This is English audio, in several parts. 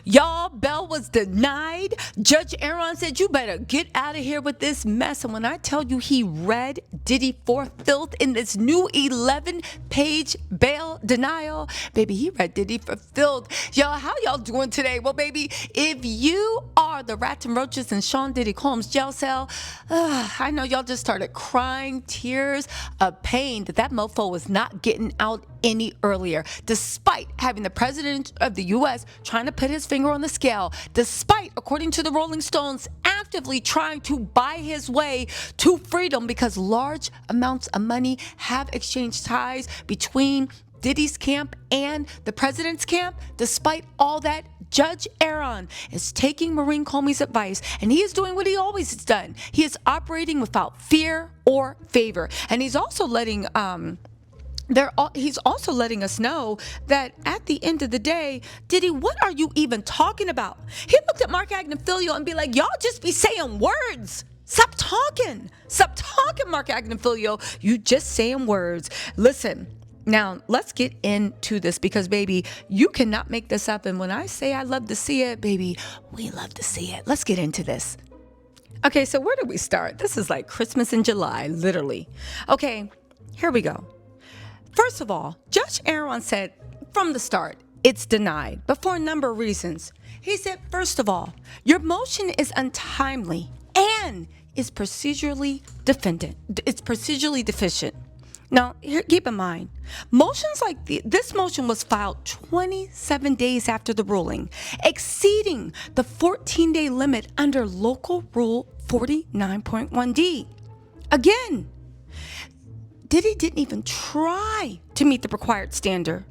Y'all, bail was denied. Judge Aaron said, you better get out of here with this mess. And when I tell you he read Diddy for filth in this new 11-page bail denial, baby, he read Diddy for filth. Y'all, how y'all doing today? Well, baby, if you are the rats and roaches in Sean Diddy Combs jail cell, I know y'all just started crying tears of pain that mofo was not getting out any earlier, despite having the president of the U.S. trying to put his finger on the scale, despite, according to the Rolling Stones, actively trying to buy his way to freedom because large amounts of money have exchanged ties between Diddy's camp and the president's camp. Despite all that, Judge Aaron is taking Maureen Comey's advice, and he is doing what he always has done. He is operating without fear or favor, and he's also letting he's also letting us know that at the end of the day, Diddy, what are you even talking about? He looked at Mark Agnifilio and be like, y'all just be saying words. Stop talking. Stop talking, Mark Agnifilio. You just saying words. Listen, now let's get into this because, baby, you cannot make this up. And when I say I love to see it, baby, we love to see it. Let's get into this. Okay, so where do we start? This is like Christmas in July, literally. Okay, here we go. First of all, Judge Aaron said from the start, it's denied, but for a number of reasons. He said, first of all, your motion is untimely and is procedurally deficient. It's procedurally deficient. Now, here, keep in mind, motions like this motion was filed 27 days after the ruling, exceeding the 14-day limit under Local Rule 49.1D. Again, Diddy didn't even try to meet the required standard.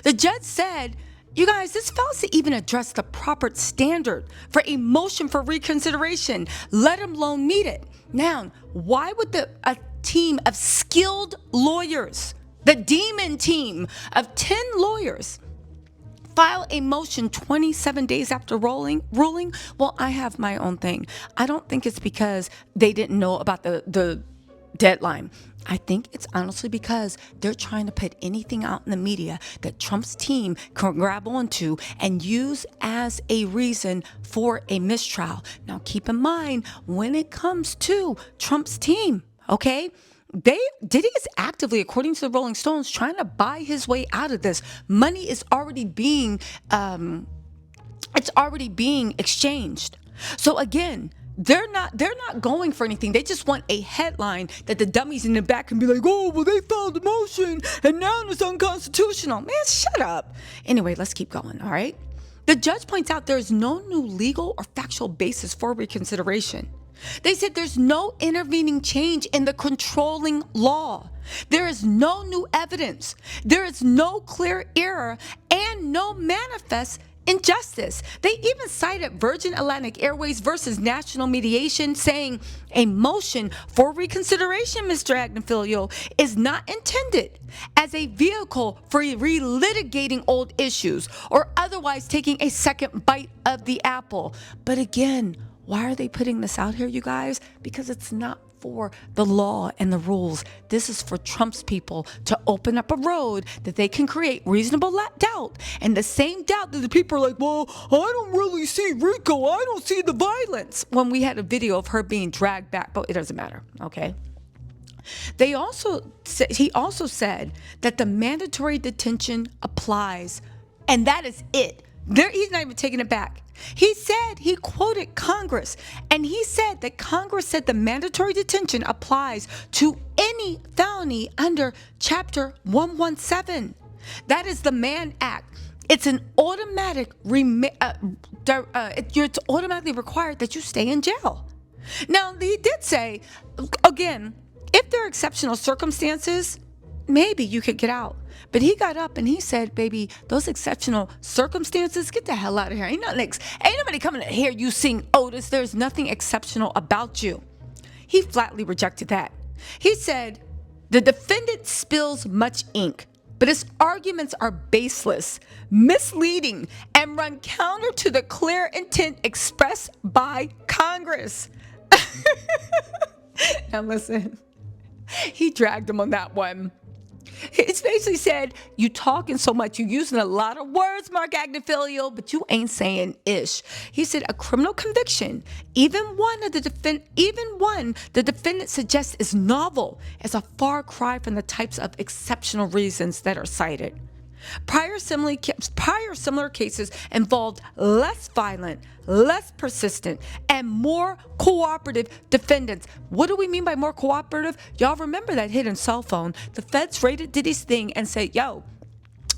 The judge said, you guys, this fails to even address the proper standard for a motion for reconsideration, let alone meet it. Now, why would a team of skilled lawyers, the demon team of 10 lawyers, file a motion 27 days after ruling? Well, I have my own thing. I don't think it's because they didn't know about the deadline. I think it's honestly because they're trying to put anything out in the media that Trump's team can grab onto and use as a reason for a mistrial. Now, keep in mind, when it comes to Trump's team, okay, Diddy is actively, according to the Rolling Stones, trying to buy his way out of this. Money is already being, exchanged. So again, they're not going for anything. They just want a headline that the dummies in the back can be like, oh, well, they filed a motion and now it's unconstitutional. Man, shut up. Anyway, let's keep going, all right? The judge points out there is no new legal or factual basis for reconsideration. They said there's no intervening change in the controlling law. There is no new evidence. There is no clear error and no manifest injustice. They even cited Virgin Atlantic Airways versus National Mediation, saying a motion for reconsideration, Mr. Agnifilio, is not intended as a vehicle for relitigating old issues or otherwise taking a second bite of the apple. But again, why are they putting this out here, you guys? Because it's not for the law and the rules. This is for Trump's people to open up a road that they can create reasonable doubt. And the same doubt that the people are like, well, I don't really see Rico. I don't see the violence. When we had a video of her being dragged back, but it doesn't matter, okay? He also said that the mandatory detention applies, and that is it. He's not even taking it back. He quoted Congress, and he said that Congress said the mandatory detention applies to any felony under Chapter 117. That is the Mann Act. It's an automatic, it's automatically required that you stay in jail. Now, he did say, again, if there are exceptional circumstances, maybe you could get out. But he got up and he said, baby, those exceptional circumstances, get the hell out of here. Ain't nobody coming to hear you sing Otis. There's nothing exceptional about you. He flatly rejected that. He said, the defendant spills much ink, but his arguments are baseless, misleading, and run counter to the clear intent expressed by Congress. Now listen, he dragged him on that one. It's basically said, you talking so much, you using a lot of words, Mark Agnifilio, but you ain't saying ish. He said a criminal conviction, even one the defendant suggests is novel, is a far cry from the types of exceptional reasons that are cited. Prior similar cases involved less violent, less persistent, and more cooperative defendants. What do we mean by more cooperative? Y'all remember that hidden cell phone? The feds raided Diddy's thing and said, yo,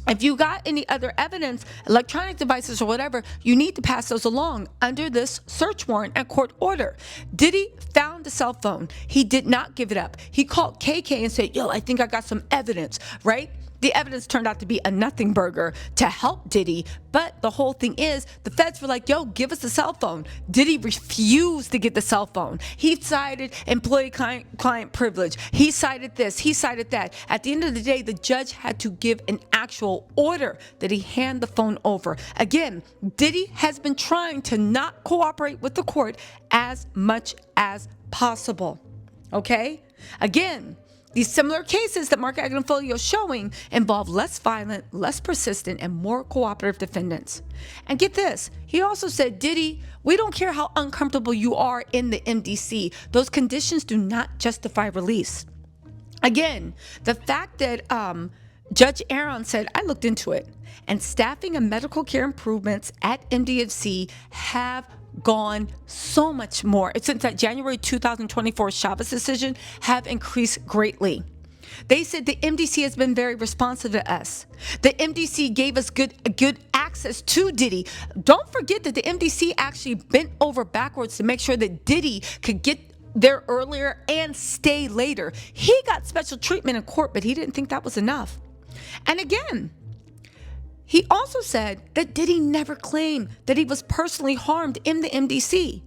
if you got any other evidence, electronic devices or whatever, you need to pass those along under this search warrant and court order. Diddy found the cell phone. He did not give it up. He called KK and said, yo, I think I got some evidence, right? The evidence turned out to be a nothing burger to help Diddy, but the whole thing is the feds were like, yo, give us the cell phone. Diddy refused to get the cell phone. He cited employee client privilege. He cited this, he cited that. At the end of the day, the judge had to give an actual order that he hand the phone over. Again, Diddy has been trying to not cooperate with the court as much as possible, okay? Again, these similar cases that Mark Agnifilio is showing involve less violent, less persistent, and more cooperative defendants. And get this, he also said, Diddy, we don't care how uncomfortable you are in the MDC. Those conditions do not justify release. Again, the fact that Judge Aaron said, I looked into it, and staffing and medical care improvements at MDFC have gone so much more since that January 2024 Chavez decision have increased greatly. They said the MDC has been very responsive to us. The MDC gave us good access to Diddy. Don't forget that the MDC actually bent over backwards to make sure that Diddy could get there earlier and stay later. He got special treatment in court, but he didn't think that was enough. And again, he also said that Diddy never claimed that he was personally harmed in the MDC.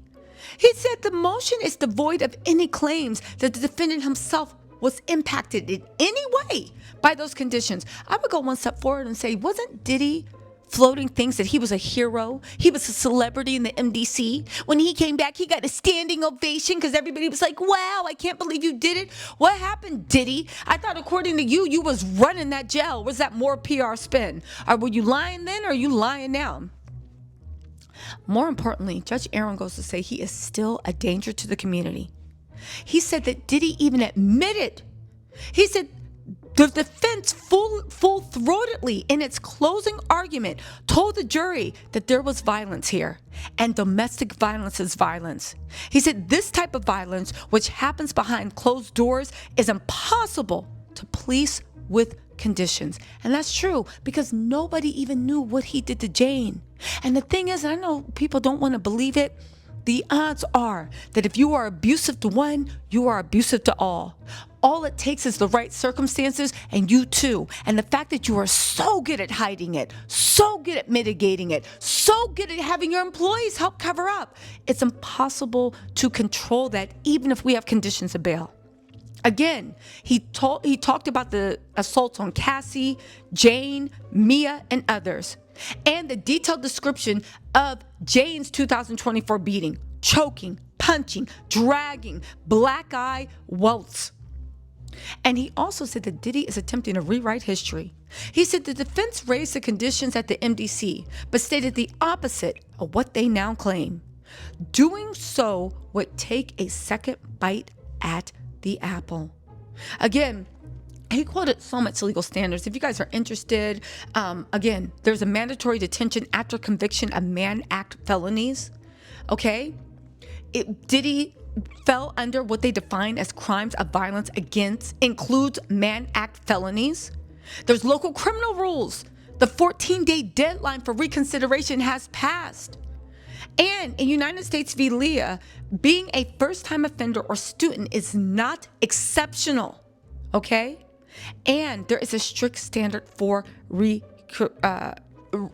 He said the motion is devoid of any claims that the defendant himself was impacted in any way by those conditions. I would go one step forward and say, wasn't Diddy floating things that he was a hero? He was a celebrity in the MDC. When he came back, he got a standing ovation because everybody was like, wow, I can't believe you did it. What happened, Diddy? I thought according to you, you was running that jail. Was that more PR spin? Or were you lying then or are you lying now? More importantly, Judge Aaron goes to say he is still a danger to the community. He said that Diddy even admitted, he said, the defense full-throatedly in its closing argument told the jury that there was violence here, and domestic violence is violence. He said this type of violence, which happens behind closed doors, is impossible to police with conditions. And that's true because nobody even knew what he did to Jane. And the thing is, I know people don't want to believe it, the odds are that if you are abusive to one, you are abusive to all. All it takes is the right circumstances, and you too. And the fact that you are so good at hiding it, so good at mitigating it, so good at having your employees help cover up, it's impossible to control that even if we have conditions of bail. Again, he talked about the assaults on Cassie, Jane, Mia, and others, and the detailed description of Jane's 2024 beating, choking, punching, dragging, black eye, welts. And he also said that Diddy is attempting to rewrite history. He said the defense raised the conditions at the MDC, but stated the opposite of what they now claim. Doing so would take a second bite at the apple. Again, he quoted so much legal standards. If you guys are interested, again, there's a mandatory detention after conviction of Mann Act felonies. Okay? Diddy fell under what they define as crimes of violence against, includes Mann Act felonies. There's local criminal rules. The 14-day deadline for reconsideration has passed. And in United States v. Leah, being a first-time offender or student is not exceptional, okay? And there is a strict standard for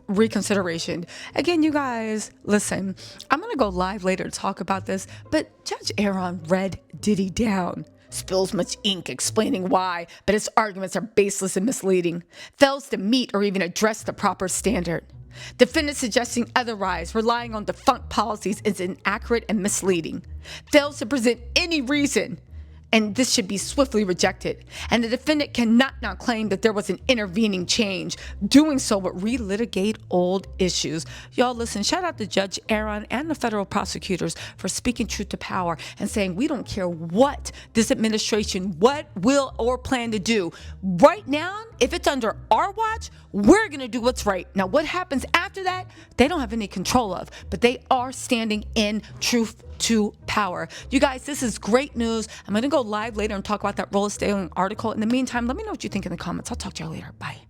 reconsideration. Again, you guys, listen, I'm going to go live later to talk about this, but Judge Aaron read Diddy down, spills much ink explaining why, but his arguments are baseless and misleading, fails to meet or even address the proper standard. Defendants suggesting otherwise, relying on defunct policies, is inaccurate and misleading, fails to present any reason and this should be swiftly rejected. And the defendant cannot now claim that there was an intervening change. Doing so would relitigate old issues. Y'all listen, shout out to Judge Aaron and the federal prosecutors for speaking truth to power and saying we don't care what this administration, what will or plan to do. Right now, if it's under our watch, we're going to do what's right. Now, what happens after that, they don't have any control of, but they are standing in truth to power. You guys, this is great news. I'm going to go live later and talk about that Roll Estate article. In the meantime, let me know what you think in the comments. I'll talk to you later. Bye.